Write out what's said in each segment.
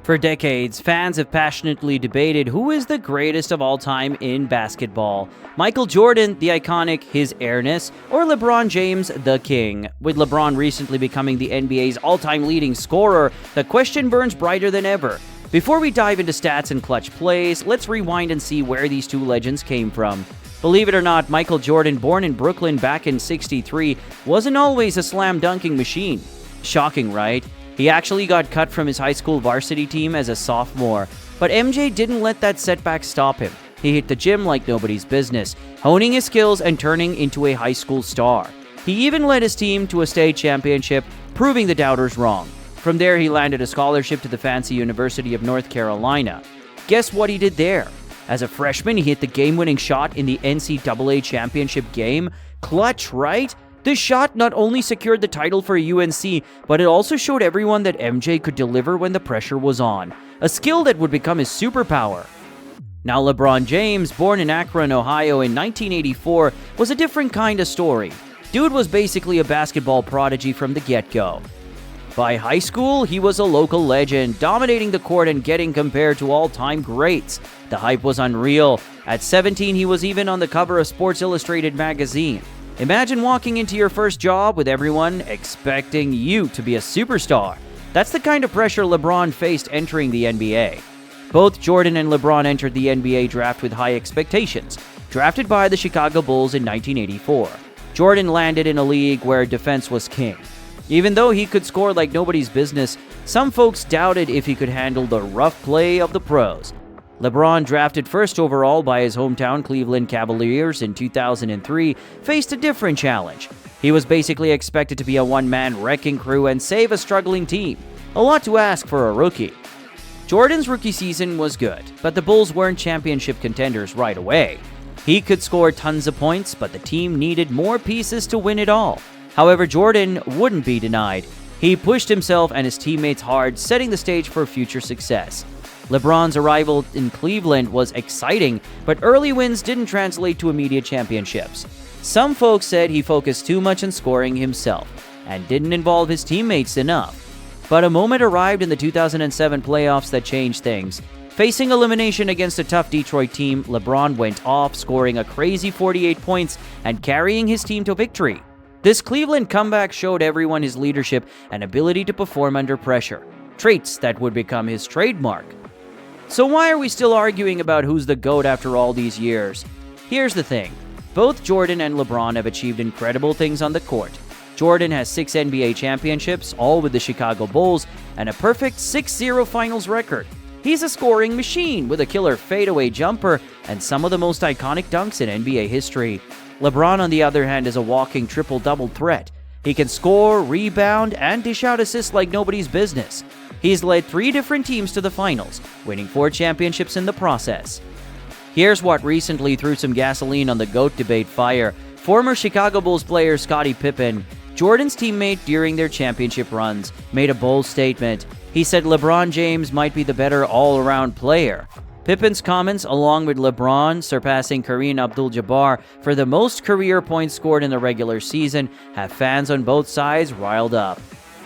For decades, fans have passionately debated who is the greatest of all time in basketball. Michael Jordan, the iconic, his airness, or LeBron James, the king. With LeBron recently becoming the NBA's all-time leading scorer, the question burns brighter than ever. Before we dive into stats and clutch plays, let's rewind and see where these two legends came from. Believe it or not, Michael Jordan, born in Brooklyn back in '63, wasn't always a slam-dunking machine. Shocking, right? He actually got cut from his high school varsity team as a sophomore, but MJ didn't let that setback stop him. He hit the gym like nobody's business, honing his skills and turning into a high school star. He even led his team to a state championship, proving the doubters wrong. From there, he landed a scholarship to the fancy University of North Carolina. Guess what he did there? As a freshman, he hit the game-winning shot in the NCAA championship game. Clutch, right? This shot not only secured the title for UNC, but it also showed everyone that MJ could deliver when the pressure was on, a skill that would become his superpower. Now LeBron James, born in Akron, Ohio in 1984, was a different kind of story. Dude was basically a basketball prodigy from the get-go. By high school, he was a local legend, dominating the court and getting compared to all-time greats. The hype was unreal. At 17, he was even on the cover of Sports Illustrated magazine. Imagine walking into your first job with everyone expecting you to be a superstar. That's the kind of pressure LeBron faced entering the NBA. Both Jordan and LeBron entered the NBA draft with high expectations, drafted by the Chicago Bulls in 1984. Jordan landed in a league where defense was king. Even though he could score like nobody's business, some folks doubted if he could handle the rough play of the pros. LeBron, drafted first overall by his hometown Cleveland Cavaliers in 2003, faced a different challenge. He was basically expected to be a one-man wrecking crew and save a struggling team. A lot to ask for a rookie. Jordan's rookie season was good, but the Bulls weren't championship contenders right away. He could score tons of points, but the team needed more pieces to win it all. However, Jordan wouldn't be denied. He pushed himself and his teammates hard, setting the stage for future success. LeBron's arrival in Cleveland was exciting, but early wins didn't translate to immediate championships. Some folks said he focused too much on scoring himself and didn't involve his teammates enough. But a moment arrived in the 2007 playoffs that changed things. Facing elimination against a tough Detroit team, LeBron went off, scoring a crazy 48 points and carrying his team to victory. This Cleveland comeback showed everyone his leadership and ability to perform under pressure, traits that would become his trademark. So why are we still arguing about who's the GOAT after all these years? Here's the thing. Both Jordan and LeBron have achieved incredible things on the court. Jordan has 6 NBA championships, all with the Chicago Bulls, and a perfect 6-0 finals record. He's a scoring machine with a killer fadeaway jumper and some of the most iconic dunks in NBA history. LeBron, on the other hand, is a walking triple-double threat. He can score, rebound, and dish out assists like nobody's business. He's led 3 different teams to the finals, winning 4 championships in the process. Here's what recently threw some gasoline on the GOAT debate fire. Former Chicago Bulls player Scottie Pippen, Jordan's teammate during their championship runs, made a bold statement. He said LeBron James might be the better all-around player. Pippen's comments, along with LeBron surpassing Kareem Abdul-Jabbar for the most career points scored in the regular season, have fans on both sides riled up.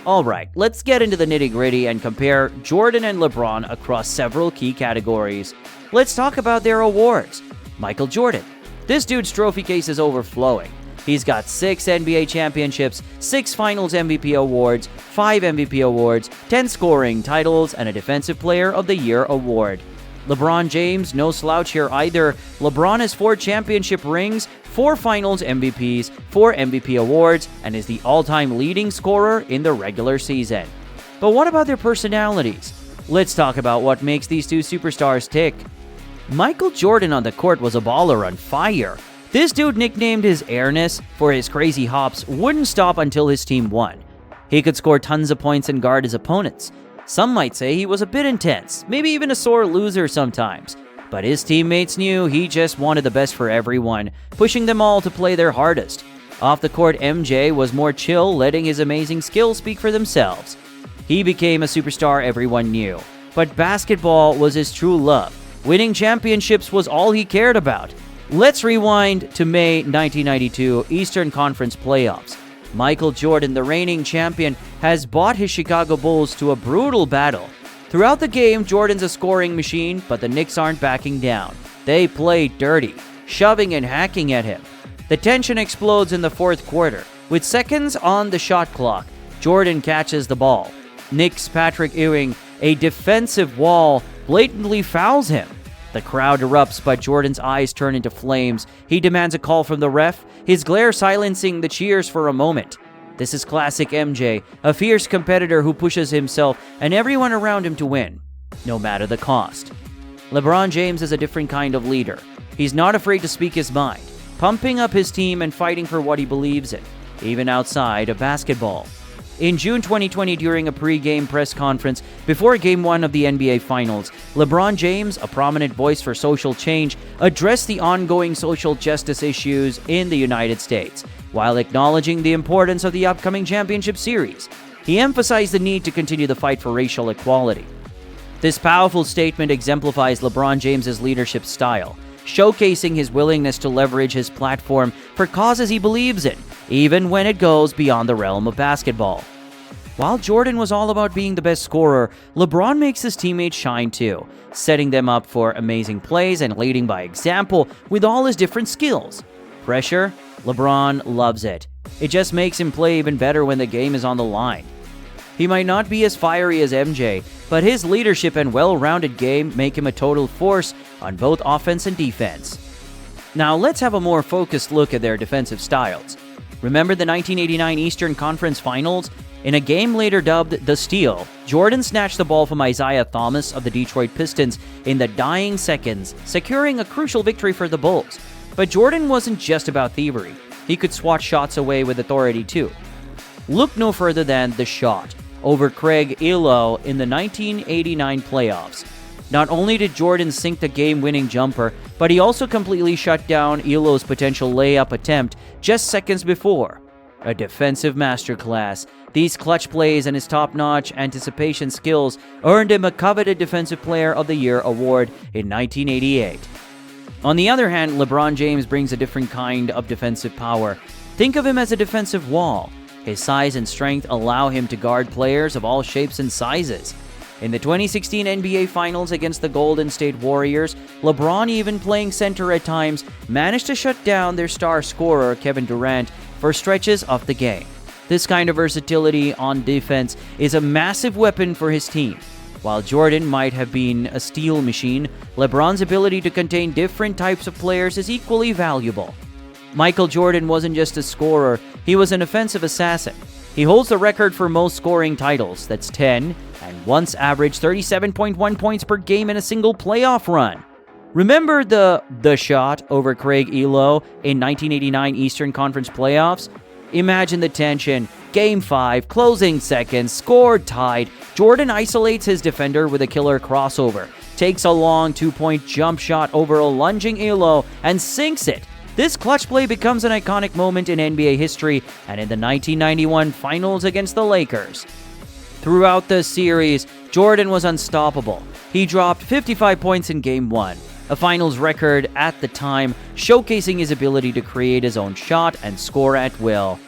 Alright, let's get into the nitty-gritty and compare Jordan and LeBron across several key categories. Let's talk about their awards. Michael Jordan. This dude's trophy case is overflowing. He's got 6 NBA championships, 6 Finals MVP awards, 5 MVP awards, 10 scoring titles, and a Defensive Player of the Year award. LeBron James, no slouch here either. LeBron has 4 championship rings, 4 Finals MVPs, 4 MVP awards, and is the all-time leading scorer in the regular season. But what about their personalities? Let's talk about what makes these two superstars tick. Michael Jordan on the court was a baller on fire. This dude, nicknamed his airness for his crazy hops, wouldn't stop until his team won. He could score tons of points and guard his opponents. Some might say he was a bit intense, maybe even a sore loser sometimes. But his teammates knew he just wanted the best for everyone, pushing them all to play their hardest. Off the court, MJ was more chill, letting his amazing skills speak for themselves. He became a superstar everyone knew. But basketball was his true love. Winning championships was all he cared about. Let's rewind to May 1992 Eastern Conference playoffs. Michael Jordan, the reigning champion, has brought his Chicago Bulls to a brutal battle. Throughout the game, Jordan's a scoring machine, but the Knicks aren't backing down. They play dirty, shoving and hacking at him. The tension explodes in the fourth quarter. With seconds on the shot clock, Jordan catches the ball. Knicks' Patrick Ewing, a defensive wall, blatantly fouls him. The crowd erupts, but Jordan's eyes turn into flames. He demands a call from the ref, his glare silencing the cheers for a moment. This is classic MJ, a fierce competitor who pushes himself and everyone around him to win, no matter the cost. LeBron James is a different kind of leader. He's not afraid to speak his mind, pumping up his team and fighting for what he believes in, even outside of basketball. In June 2020, during a pre-game press conference before Game 1 of the NBA Finals, LeBron James, a prominent voice for social change, addressed the ongoing social justice issues in the United States, while acknowledging the importance of the upcoming championship series. He emphasized the need to continue the fight for racial equality. This powerful statement exemplifies LeBron James's leadership style, showcasing his willingness to leverage his platform for causes he believes in, even when it goes beyond the realm of basketball. While Jordan was all about being the best scorer, LeBron makes his teammates shine too, setting them up for amazing plays and leading by example with all his different skills. Pressure? LeBron loves it. It just makes him play even better when the game is on the line. He might not be as fiery as MJ, but his leadership and well-rounded game make him a total force on both offense and defense. Now let's have a more focused look at their defensive styles. Remember the 1989 Eastern Conference Finals? In a game later dubbed The Steal, Jordan snatched the ball from Isaiah Thomas of the Detroit Pistons in the dying seconds, securing a crucial victory for the Bulls. But Jordan wasn't just about thievery. He could swat shots away with authority too. Look no further than the shot over Craig Ehlo in the 1989 playoffs. Not only did Jordan sink the game-winning jumper, but he also completely shut down Ehlo's potential layup attempt just seconds before. A defensive masterclass. These clutch plays and his top-notch anticipation skills earned him a coveted Defensive Player of the Year award in 1988. On the other hand, LeBron James brings a different kind of defensive power. Think of him as a defensive wall. His size and strength allow him to guard players of all shapes and sizes. In the 2016 NBA Finals against the Golden State Warriors, LeBron, even playing center at times, managed to shut down their star scorer Kevin Durant for stretches of the game. This kind of versatility on defense is a massive weapon for his team. While Jordan might have been a steal machine, LeBron's ability to contain different types of players is equally valuable. Michael Jordan wasn't just a scorer, he was an offensive assassin. He holds the record for most scoring titles, that's 10, and once averaged 37.1 points per game in a single playoff run. Remember the shot over Craig Ehlo in 1989 Eastern Conference playoffs? Imagine the tension. Game 5, closing seconds, score tied. Jordan isolates his defender with a killer crossover, takes a long two-point jump shot over a lunging Ehlo, and sinks it. This clutch play becomes an iconic moment in NBA history and in the 1991 Finals against the Lakers. Throughout the series, Jordan was unstoppable. He dropped 55 points in Game 1, a Finals record at the time, showcasing his ability to create his own shot and score at will.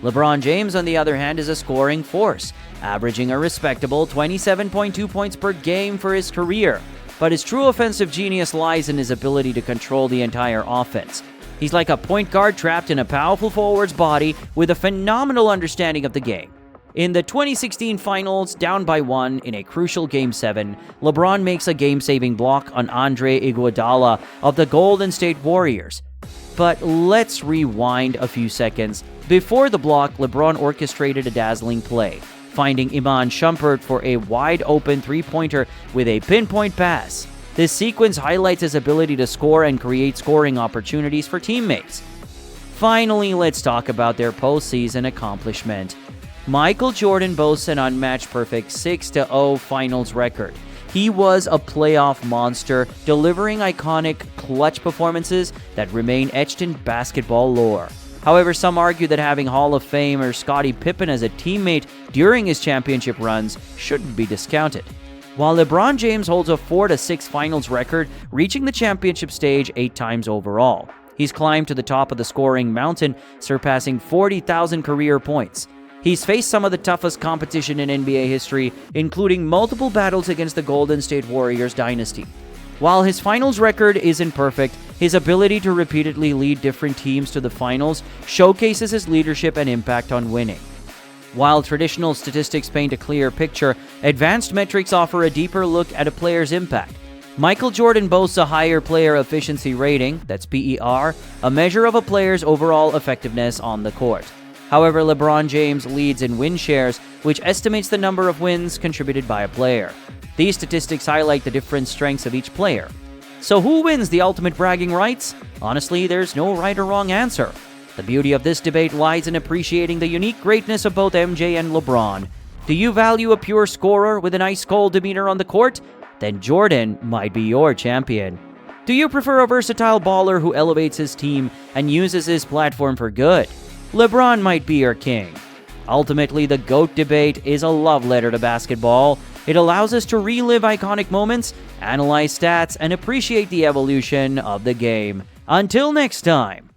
LeBron James, on the other hand, is a scoring force, averaging a respectable 27.2 points per game for his career. But his true offensive genius lies in his ability to control the entire offense. He's like a point guard trapped in a powerful forward's body with a phenomenal understanding of the game. In the 2016 Finals, down by 1 in a crucial Game 7, LeBron makes a game-saving block on Andre Iguodala of the Golden State Warriors. But let's rewind a few seconds. Before the block, LeBron orchestrated a dazzling play, finding Iman Shumpert for a wide-open three-pointer with a pinpoint pass. This sequence highlights his ability to score and create scoring opportunities for teammates. Finally, let's talk about their postseason accomplishment. Michael Jordan boasts an unmatched perfect 6-0 Finals record. He was a playoff monster, delivering iconic clutch performances that remain etched in basketball lore. However, some argue that having Hall of Famer Scottie Pippen as a teammate during his championship runs shouldn't be discounted. While LeBron James holds a 4-6 Finals record, reaching the championship stage 8 times overall. He's climbed to the top of the scoring mountain, surpassing 40,000 career points. He's faced some of the toughest competition in NBA history, including multiple battles against the Golden State Warriors dynasty. While his finals record isn't perfect, his ability to repeatedly lead different teams to the finals showcases his leadership and impact on winning. While traditional statistics paint a clear picture, advanced metrics offer a deeper look at a player's impact. Michael Jordan boasts a higher player efficiency rating, that's PER, a measure of a player's overall effectiveness on the court. However, LeBron James leads in win shares, which estimates the number of wins contributed by a player. These statistics highlight the different strengths of each player. So who wins the ultimate bragging rights? Honestly, there's no right or wrong answer. The beauty of this debate lies in appreciating the unique greatness of both MJ and LeBron. Do you value a pure scorer with an ice-cold demeanor on the court? Then Jordan might be your champion. Do you prefer a versatile baller who elevates his team and uses his platform for good? LeBron might be your king. Ultimately, the GOAT debate is a love letter to basketball. It allows us to relive iconic moments, analyze stats, and appreciate the evolution of the game. Until next time.